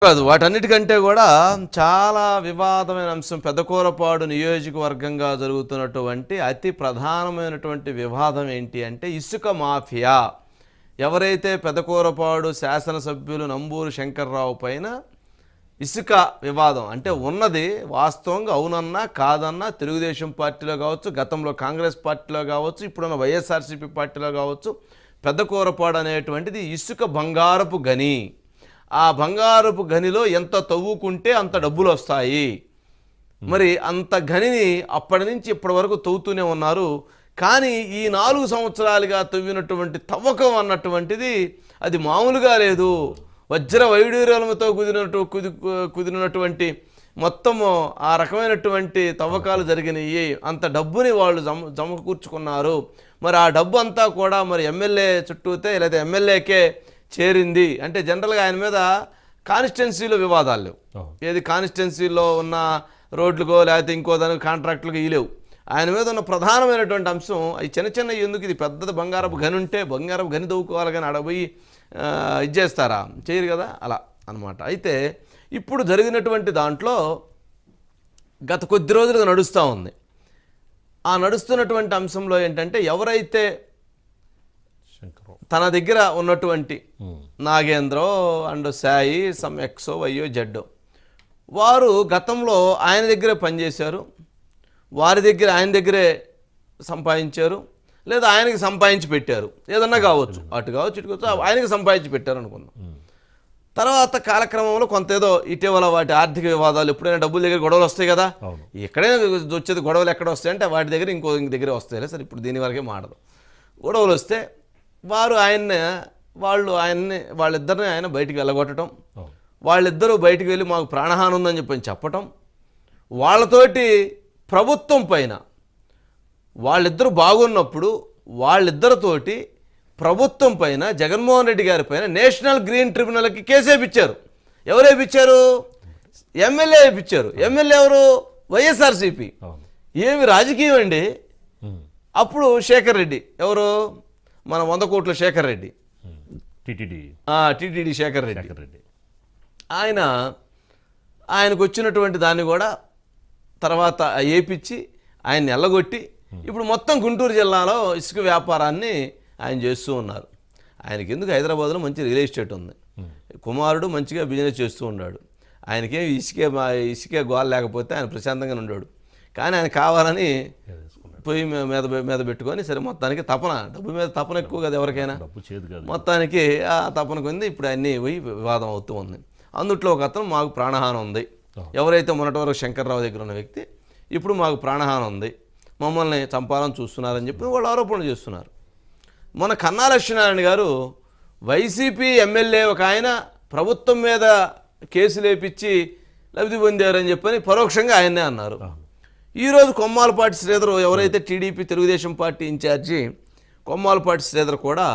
కాదు వాటన్నిటికంటే కూడా చాలా వివాదమైన అంశం పెదకూరపాడు నియోజకవర్గంగా జరుగుతున్నటువంటి అతి ప్రధానమైనటువంటి వివాదం ఏంటి అంటే ఇసుక మాఫియా. ఎవరైతే పెదకూరపాడు శాసనసభ్యులు నంబూరు శంకర్రావు పైన ఇసుక వివాదం అంటే ఉన్నది వాస్తవంగా అవునన్నా కాదన్నా తెలుగుదేశం పార్టీలో కావచ్చు, గతంలో కాంగ్రెస్ పార్టీలో కావచ్చు, ఇప్పుడున్న వైఎస్ఆర్సీపీ పార్టీలో కావచ్చు, పెదకూరపాడు అనేటువంటిది ఇసుక బంగారపు గని. ఆ బంగారపు గనిలో ఎంత తవ్వుకుంటే అంత డబ్బులు వస్తాయి. మరి అంత గనిని అప్పటి నుంచి ఇప్పటి వరకు తవ్వుతూనే ఉన్నారు. కానీ ఈ 4 సంవత్సరాలుగా తవ్వినటువంటి తవ్వకం అన్నటువంటిది అది మామూలుగా లేదు. వజ్ర వైడూర్యాలతో కుదిరినటువంటి మొత్తము ఆ రకమైనటువంటి తవ్వకాలు జరిగినాయి. అంత డబ్బుని వాళ్ళు జమకూర్చుకున్నారు. మరి ఆ డబ్బు అంతా కూడా మరి ఎమ్మెల్యే చుట్టూతే లేదా ఎమ్మెల్యేకే చేరింది. అంటే జనరల్గా ఆయన మీద కాన్స్టిట్యున్సీలో వివాదాలు లేవు. ఏది కాన్స్టిట్యున్సీలో ఉన్న రోడ్లకో లేకపోతే ఇంకో దానికి కాంట్రాక్టులకు లేవు. ఆయన మీద ఉన్న ప్రధానమైనటువంటి అంశం ఈ చిన్న చిన్న ఎందుకు ఇది పెద్దది బంగారపు గని ఉంటే బంగారపు గని దవ్వుకోవాలి కానీ అడబోయి ఇది చేస్తారా, చేయరు కదా, అలా అనమాట. అయితే ఇప్పుడు జరిగినటువంటి దాంట్లో గత కొద్ది రోజులుగా నడుస్తూ ఉంది. ఆ నడుస్తున్నటువంటి అంశంలో ఏంటంటే ఎవరైతే తన దగ్గర ఉన్నటువంటి నాగేంద్రో అండ్ సాయి సమ్ ఎక్సో వైయో జడ్డో వారు గతంలో ఆయన దగ్గరే పనిచేశారు, ఆయన దగ్గరే సంపాదించారు, లేదా ఆయనకి సంపాదించి పెట్టారు, ఏదన్నా కావచ్చు, అటు కావచ్చు ఇటు కావచ్చు, ఆయనకి సంపాదించి పెట్టారు అనుకుందాం. తర్వాత కాలక్రమంలో కొంత ఏదో ఇటీవల వాటి ఆర్థిక వివాదాలు, ఎప్పుడైనా డబ్బుల దగ్గర గొడవలు వస్తాయి కదా, ఎక్కడైనా వచ్చేది గొడవలు ఎక్కడ వస్తాయంటే వాటి దగ్గర ఇంకో దగ్గరే వస్తాయి. సరే ఇప్పుడు దీని వరకే మాడదు. గొడవలు వస్తే వాళ్ళిద్దరిని ఆయన బయటికి వెళ్ళగొట్టడం, వాళ్ళిద్దరూ బయటికి వెళ్ళి మాకు ప్రాణహాని ఉందని చెప్పటం, వాళ్ళతోటి ప్రభుత్వం పైన వాళ్ళిద్దరూ బాగున్నప్పుడు వాళ్ళిద్దరితోటి ప్రభుత్వం పైన జగన్మోహన్ రెడ్డి గారి పైన నేషనల్ గ్రీన్ ట్రిబ్యునల్కి కేసు వేయించారు. ఎవరు వేయించారు? ఎమ్మెల్యే వేయించారు. ఎమ్మెల్యే ఎవరు? వైఎస్ఆర్సీపీ. ఏమి రాజకీయం అండి. అప్పుడు శేఖర్ రెడ్డి, ఎవరు మన 100 కోట్ల శేఖర్ రెడ్డి, టీటీడీ శేఖర్ రెడ్డి, ఆయనకు వచ్చినటువంటి దాన్ని కూడా తర్వాత ఏపిచ్చి ఆయన్ని ఎల్లగొట్టి ఇప్పుడు మొత్తం గుంటూరు జిల్లాలో ఇసుక వ్యాపారాన్ని ఆయన చేస్తూ ఉన్నారు. ఆయనకి ఎందుకు హైదరాబాద్లో మంచి రియల్ ఎస్టేట్ ఉంది, కుమారుడు మంచిగా బిజినెస్ చేస్తూ ఉన్నాడు, ఆయనకేం ఇసుకే గోల లేకపోతే ఆయన ప్రశాంతంగానే ఉన్నాడు. కానీ ఆయన కావాలని పొయ్యి మీద పెట్టుకొని సరే మొత్తానికి డబ్బు మీద తపన ఎక్కువ కదా ఎవరికైనా, మొత్తానికి ఆ తపన కొంది ఇప్పుడు అన్నీ పోయి వివాదం అవుతూ ఉంది. అందుట్లో ఒక అతను మాకు ప్రాణహాని ఉంది, ఎవరైతే మొన్నటి వరకు శంకర్రావు దగ్గర ఉన్న వ్యక్తి ఇప్పుడు మాకు ప్రాణహాని ఉంది, మమ్మల్ని చంపాలని చూస్తున్నారని చెప్పి వాళ్ళు ఆరోపణలు చేస్తున్నారు. మన కన్నా లక్ష్మీనారాయణ గారు వైసీపీ ఎమ్మెల్యే ఒక ఆయన ప్రభుత్వం మీద కేసులు వేపించి లబ్ధి పొందారని చెప్పని పరోక్షంగా ఆయన్నే అన్నారు. ఈరోజు కొమ్మాలపాటి శ్రీధర్, ఎవరైతే TDP Telugu Desam party in charge Kommalapati Sridhar కూడా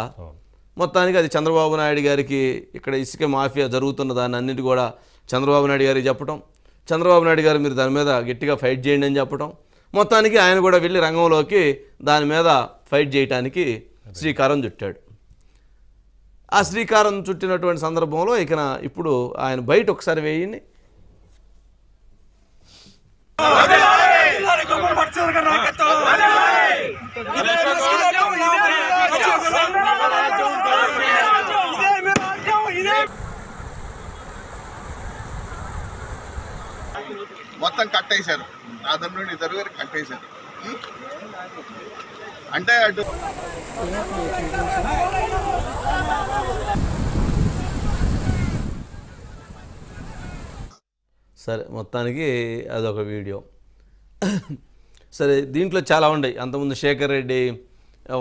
మొత్తానికి అది చంద్రబాబు నాయుడు గారికి ఇక్కడ ఇసుక మాఫియా జరుగుతున్న దాన్ని అన్నిటి కూడా చంద్రబాబు నాయుడు గారికి చెప్పడం, చంద్రబాబు నాయుడు గారు మీరు దాని మీద గట్టిగా ఫైట్ చేయండి అని చెప్పడం, మొత్తానికి ఆయన కూడా వెళ్ళి రంగంలోకి దాని మీద ఫైట్ చేయడానికి శ్రీకారం చుట్టాడు. ఆ శ్రీకారం చుట్టినటువంటి సందర్భంలో ఇప్పుడు ఆయన బయట ఒకసారి వేయండి. మొత్తం కట్టేశారు, అతని నుండి ఇద్దరు గారు కట్టేశారు. అంటే అటు సరే మొత్తానికి అదొక వీడియో. సరే దీంట్లో చాలా ఉన్నాయి. అంతకుముందు శేఖర్ రెడ్డి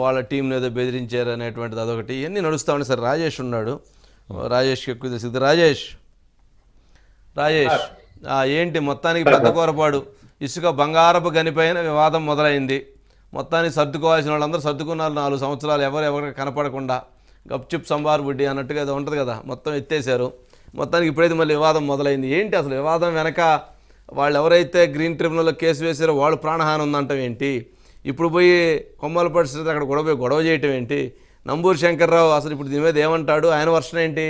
వాళ్ళ టీంని ఏదో బెదిరించారు అనేటువంటిది అదొకటి, ఇవన్నీ నడుస్తూ ఉన్నాయి. సరే రాజేష్ ఉన్నాడు, రాజేష్కి ఎక్కువ తెలిసింది. రాజేష్ ఏంటి మొత్తానికి పెదకూరపాడు ఇసుక బంగారపు గనిపైన వివాదం మొదలైంది. మొత్తానికి సర్దుకోవాల్సిన వాళ్ళందరూ సర్దుకున్నారు. 4 సంవత్సరాలు ఎవరికి కనపడకుండా గప్చిప్ సంబార్ బుడ్డి అన్నట్టుగా ఏదో ఉంటుంది కదా, మొత్తం ఎత్తేసారు. మొత్తానికి ఇప్పుడైతే మళ్ళీ వివాదం మొదలైంది. ఏంటి అసలు వివాదం వెనక? వాళ్ళు ఎవరైతే గ్రీన్ ట్రిబ్యునల్లో కేసు వేసారో వాళ్ళు ప్రాణహాని ఉందంటాం ఏంటి? ఇప్పుడు పోయి కొమ్మలపాటి శ్రీధర్ అక్కడ గొడవ చేయటం ఏంటి? నంబూరు శంకర్రావు అసలు ఇప్పుడు దీని మీద ఏమంటాడు? ఆయన వర్షన్ ఏంటి?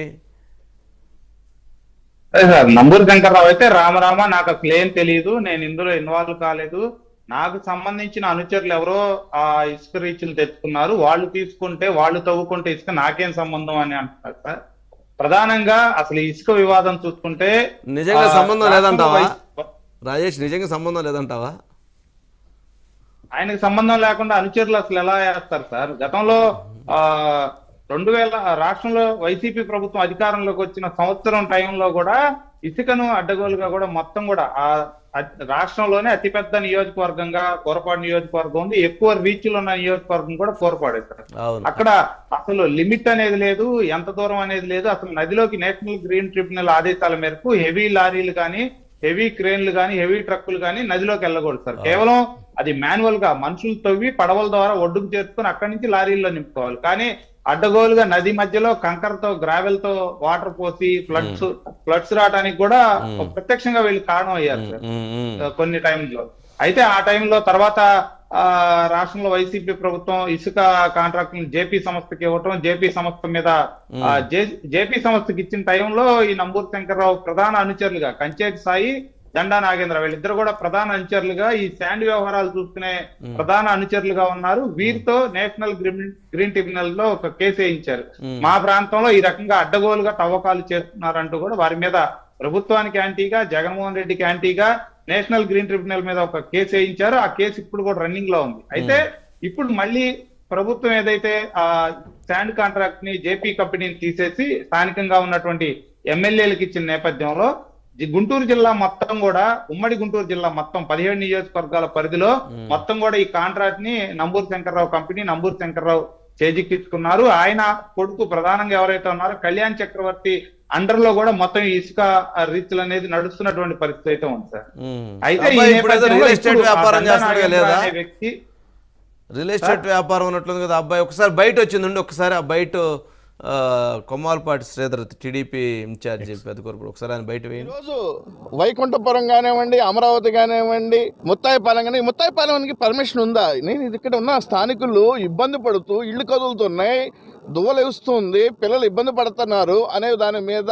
అదే సార్, నంబూరి శంకర్రావు అయితే రామరామ నాకు అసలు ఏం తెలియదు, నేను ఇందులో ఇన్వాల్వ్ కాలేదు, నాకు సంబంధించిన అనుచరులు ఎవరో ఆ ఇసుక రీచ్లు తెచ్చుకున్నారు, వాళ్ళు తీసుకుంటే వాళ్ళు తవ్వుకుంటే ఇసుక నాకేం సంబంధం అని అంటున్నారు సార్. ప్రధానంగా అసలు ఈ ఇసుక వివాదం చూసుకుంటే నిజంగా సంబంధం లేదంటావా రాష్ట్రంలో రాజేష్? నిజంగా సంబంధం లేదంటావా? ఆయనకు సంబంధం లేకుండా అనుచరులు అసలు ఎలా వేస్తారు సార్? గతంలో ఆ 2000 రాష్ట్రంలో వైసీపీ ప్రభుత్వం అధికారంలోకి వచ్చిన సంవత్సరం టైంలో కూడా ఇసుకను అడ్డగోలుగా కూడా మొత్తం కూడా ఆ రాష్ట్రంలోనే అతిపెద్ద నియోజకవర్గంగా కోరపాడు నియోజకవర్గం ఉంది, ఎక్కువ రీచ్లు ఉన్న నియోజకవర్గం కూడా కోరపాడే సార్. అవును. అక్కడ అసలు లిమిట్ అనేది లేదు, ఎంత దూరం అనేది లేదు. అసలు నదిలోకి నేషనల్ గ్రీన్ ట్రిబ్యునల్ ఆదేశాల మేరకు హెవీ లారీలు కానీ, హెవీ క్రేన్లు కానీ, హెవీ ట్రక్కులు కానీ నదిలోకి వెళ్ళకూడదు సార్. కేవలం అది మాన్యువల్ గా మనుషులు తవ్వి పడవల ద్వారా ఒడ్డుకు చేర్చుకొని అక్కడి నుంచి లారీల్లో నింపుకోవాలి. కానీ అడ్డగోలుగా నది మధ్యలో కంకరతో గ్రావెల్ తో వాటర్ పోసి ఫ్లడ్స్ రావడానికి కూడా ప్రత్యక్షంగా వీళ్ళు కారణం అయ్యారు సార్ కొన్ని టైంలో. అయితే ఆ టైంలో తర్వాత రాష్ట్రంలో వైసీపీ ప్రభుత్వం ఇసుక కాంట్రాక్ట్ జేపీ సంస్థకి ఇవ్వటం, జేపీ సంస్థ మీద జేపీ సంస్థకి ఇచ్చిన టైంలో ఈ నంబూరి శంకర్రావు ప్రధాన అనుచరులుగా కంచేటి సాయి, దండా నాగేంద్ర వీళ్ళిద్దరు కూడా ప్రధాన అనుచరులుగా ఈ శాండ్ వ్యవహారాలు చూసుకునే ప్రధాన అనుచరులుగా ఉన్నారు. వీరితో నేషనల్ గ్రీన్ ట్రిబ్యునల్ లో ఒక కేసు వేయించారు. మా ప్రాంతంలో ఈ రకంగా అడ్డగోలుగా తవ్వకాలు చేస్తున్నారంటూ కూడా వారి మీద ప్రభుత్వానికి యాంటీగా, జగన్మోహన్ రెడ్డికి యాంటీగా నేషనల్ గ్రీన్ ట్రిబ్యునల్ మీద ఒక కేసు వేయించారు. ఆ కేసు ఇప్పుడు కూడా రన్నింగ్ లో ఉంది. అయితే ఇప్పుడు మళ్ళీ ప్రభుత్వం ఏదైతే ఆ శాండ్ కాంట్రాక్ట్ ని జేపీ కంపెనీని తీసేసి స్థానికంగా ఉన్నటువంటి ఎమ్మెల్యేలకు ఇచ్చిన నేపథ్యంలో గుంటూరు జిల్లా మొత్తం కూడా, ఉమ్మడి గుంటూరు జిల్లా మొత్తం 17 నియోజకవర్గాల పరిధిలో మొత్తం కూడా ఈ కాంట్రాక్ట్ ని నంబూరి శంకర్రావు కంపెనీ, నంబూరి శంకర్రావు చేజిక్కించుకున్నారు. ఆయన కొడుకు ప్రధానంగా ఎవరైతే ఉన్నారో కళ్యాణ్ చక్రవర్తి అండర్ లో కూడా మొత్తం ఇసుక రీచ్లు అనేది నడుస్తున్నటువంటి పరిస్థితి అయితే ఉంది సార్. అయితే ఈ రియల్ ఎస్టేట్ వ్యాపారం చేస్తున్నాడు లేదా? వ్యక్తి రియల్ ఎస్టేట్ వ్యాపారం ఉన్నట్లుంది కదా అబ్బాయి. ఒకసారి బయట వచ్చిందండి, ఒకసారి ఆ బయట కొమ్మాలపాటి శ్రీధర్ టీడీపీ ఇన్ఛార్జి పెద్దకూరపాడు, ఒకసారి ఆయన బయట వేయండి. ఈరోజు వైకుంఠపురం కానివ్వండి, అమరావతి కానివ్వండి, ముత్తాయిపాలెం కానీ, ముత్తాయిపాలెంకి పర్మిషన్ ఉందా? నేను ఇక్కడ ఉన్న స్థానికులు ఇబ్బంది పడుతూ ఇళ్ళు కదులుతున్నాయి, దువ్వలేస్తుంది, పిల్లలు ఇబ్బంది పడుతున్నారు అనే దాని మీద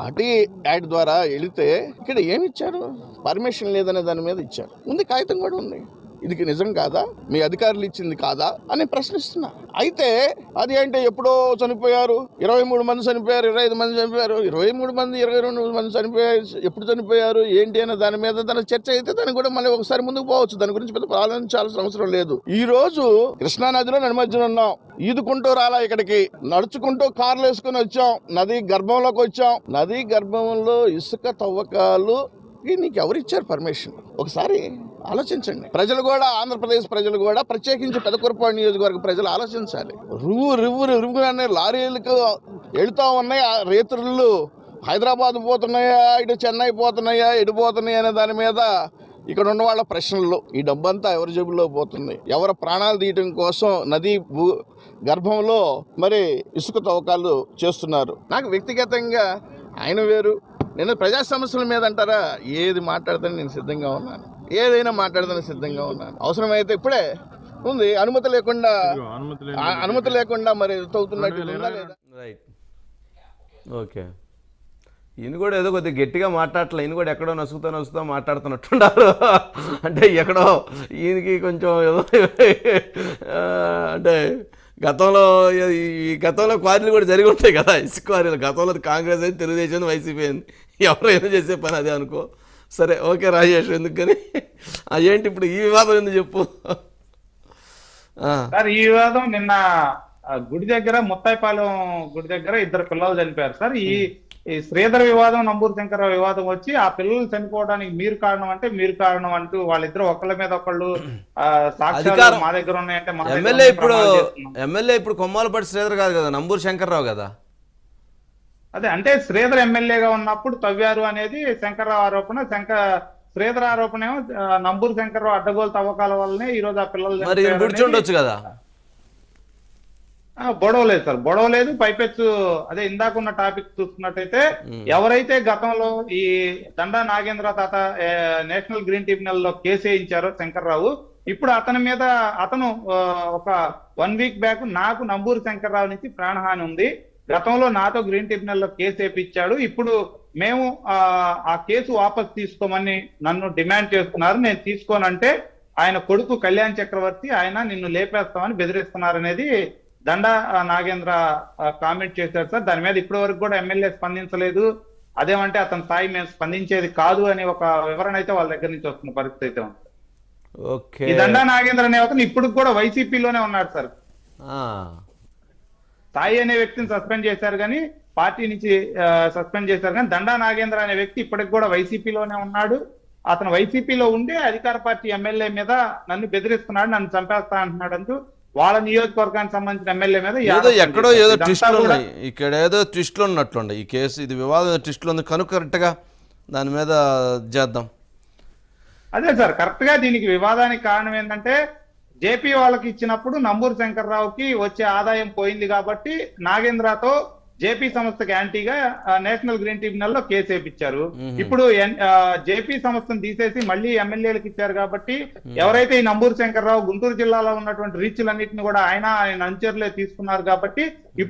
ఆర్టీ యాక్ట్ ద్వారా వెళితే ఇక్కడ ఏమి ఇచ్చారు? పర్మిషన్ లేదనే దాని మీద ఇచ్చారు. ఉంది, కాగితం కూడా ఉంది. ఇది నిజం కాదా? మీ అధికారులు ఇచ్చింది కాదా అని ప్రశ్నిస్తున్నా. అయితే అది అంటే ఎప్పుడో చనిపోయారు, 23 మంది చనిపోయారు, 25 మంది చనిపోయారు, 23 మంది 22 మంది చనిపోయారు, ఎప్పుడు చనిపోయారు ఏంటి అనే దాని మీద దాని చర్చ అయితే దాన్ని కూడా మళ్ళీ ఒకసారి ముందుకు పోవచ్చు. దాని గురించి పెద్ద ఆలోచించాల్సిన అవసరం లేదు. ఈ రోజు కృష్ణా నదిలో నిమజ్జనం ఉన్నాం, ఈదుకుంటూ రాలా, ఇక్కడికి నడుచుకుంటూ కార్లు వేసుకుని వచ్చాం, నది గర్భంలోకి వచ్చాం. నది గర్భంలో ఇసుక తవ్వకాలు నీకు ఎవరిచ్చారు పర్మిషన్? ఒకసారి ఆలోచించండి. ప్రజలు కూడా, ఆంధ్రప్రదేశ్ ప్రజలు కూడా, ప్రత్యేకించి పెదకూరపాడు నియోజకవర్గ ప్రజలు ఆలోచించాలి. రువ్వు అనే లారీలకు వెళుతూ ఉన్నాయి, ఆ రేతులు హైదరాబాద్ పోతున్నాయా, ఇటు చెన్నై పోతున్నాయా, ఎటు పోతున్నాయా అనే దాని మీద ఇక్కడ ఉన్న వాళ్ళ ప్రశ్నలు. ఈ డబ్బంతా ఎవరి జేబుల్లో పోతుంది? ఎవరి ప్రాణాలు తీయటం కోసం నది గర్భంలో మరి ఇసుక తవ్వకాలు చేస్తున్నారు. నాకు వ్యక్తిగతంగా ఆయన వేరు, నేను ప్రజా సమస్యల మీద అంటారా, ఏది మాట్లాడతాను నేను సిద్ధంగా ఉన్నాను, ఏదైనా మాట్లాడతాను సిద్ధంగా ఉన్నాను. అవసరమైతే ఇప్పుడే ఉంది, అనుమతి లేకుండా మరి తవ్వుతున్నట్టు ఉందా లేదా? Right, okay. ఈయన కూడా ఏదో కొద్దిగా గట్టిగా మాట్లాడలే, ఈయన కూడా ఎక్కడో నసుగుతా మాట్లాడుతున్నట్టున్నారు. అంటే ఎక్కడో ఈయనకి కొంచెం ఏదో అంటే గతంలో క్వారీలు కూడా జరిగి ఉంటాయి కదా, ఇసుక క్వారీలు. గతంలో కాంగ్రెస్ అయింది, తెలుగుదేశం, వైసీపీ అయింది, ఎవరైనా చేసే పని అదే అనుకో. సరే, ఓకే రాజేష్, ఎందుకని ఏంటి ఇప్పుడు ఈ వివాదం ఎందుకు చెప్పు. సార్, ఈ వివాదం నిన్న గుడి దగ్గర, ముత్తాయిపాలెం గుడి దగ్గర 2 పిల్లలు చనిపోయారు సార్. ఈ శ్రీధర్ వివాదం, నంబూరి శంకర్రావు వివాదం వచ్చి ఆ పిల్లలు చనిపోవడానికి మీరు కారణం అంటే మీరు కారణం అంటూ వాళ్ళిద్దరు ఒకళ్ళ మీద ఒకళ్ళు సాక్ష్యాలు మా దగ్గర ఉన్నాయంటే ఎమ్మెల్యే ఇప్పుడు కొమ్మాలపాటి శ్రీధర్ కాదు కదా, నంబూరి శంకర్రావు కదా. అదే, అంటే శ్రీధర్ ఎమ్మెల్యేగా ఉన్నప్పుడు తవ్వారు అనేది శంకర్రావు ఆరోపణ. శ్రీధర్ ఆరోపణ ఏమో నంబూరి శంకర్రావు అడ్డగోలు తవ్వకాల వల్లనే ఈ రోజు ఆ పిల్లలు గుర్తుండొచ్చు కదా. బొడవలేదు సార్, బొడవలేదు. పైపెచ్చు అదే ఇందాకున్న టాపిక్ చూసుకున్నట్టయితే ఎవరైతే గతంలో ఈ దండా నాగేంద్ర తాత నేషనల్ గ్రీన్ ట్రిబ్యునల్ లో కేసు వేయించారో శంకర్రావు, ఇప్పుడు అతను ఒక 1 వీక్ బ్యాక్ నాకు నంబూరి శంకర్రావు నుంచి ప్రాణహాని ఉంది, గతంలో నాతో గ్రీన్ ట్రిబ్యునల్ లో కేసు వేయించాడు, ఇప్పుడు మేము ఆ కేసు వాపస్ తీసుకోమని నన్ను డిమాండ్ చేస్తున్నారు. నేను తీసుకోనంటే ఆయన కొడుకు కళ్యాణ్ చక్రవర్తి ఆయన నిన్ను లేపేస్తామని బెదిరిస్తున్నారు అనేది దండా నాగేంద్ర కామెంట్ చేశారు సార్. దాని మీద ఇప్పటి వరకు కూడా ఎమ్మెల్యే స్పందించలేదు. అదేమంటే అతని స్థాయి మేము స్పందించేది కాదు అని ఒక వివరణ అయితే వాళ్ళ దగ్గర నుంచి వస్తున్న పరిస్థితి అయితే ఉంది. ఓకే. ఈ దండా నాగేంద్ర అనే అతను ఇప్పుడు కూడా వైసీపీలోనే ఉన్నాడు సార్. ఆ. సాయి అనే వ్యక్తిని సస్పెండ్ చేశారు కానీ పార్టీ నుంచి సస్పెండ్ చేశారు కానీ దండా నాగేంద్ర అనే వ్యక్తి ఇప్పటికి కూడా వైసీపీలోనే ఉన్నాడు. అతను వైసీపీలో ఉండి అధికార పార్టీ ఎమ్మెల్యే మీద నన్ను బెదిరిస్తున్నాడు, నన్ను చంపేస్తా అంటున్నాడు అంటూ వాళ్ళ నియోజకవర్గానికి సంబంధించిన ఎమ్మెల్యే మీద ఏదో ఎక్కడో ఏదో ట్విస్ట్లు ఉన్నాయి, ఇక్కడ ఏదో ట్విస్ట్లు ఉన్నట్లుండే ఈ కేసు. ఇది వివాదం ట్విస్ట్లు ఉంది కనుక కరెక్ట్గా దాని మీద చేద్దాం. అదే సార్, కరెక్ట్ గా దీనికి వివాదానికి కారణం ఏంటంటే జేపీ వాళ్ళకి ఇచ్చినప్పుడు నంబూరు శంకర్రావుకి వచ్చే ఆదాయం పోయింది కాబట్టి నాగేంద్రతో జేపీ సంస్థకి యాంటీగా నేషనల్ గ్రీన్ ట్రిబ్యునల్ లో కేసు వేయించారు. ఇప్పుడు జేపీ సంస్థను తీసేసి మళ్ళీ ఎమ్మెల్యేలకు ఇచ్చారు కాబట్టి ఎవరైతే ఈ నంబూరు శంకర్రావు గుంటూరు జిల్లాలో ఉన్నటువంటి రీచ్లన్నింటినీ కూడా ఆయన అనుచరులే తీసుకున్నారు కాబట్టి ఇప్పుడు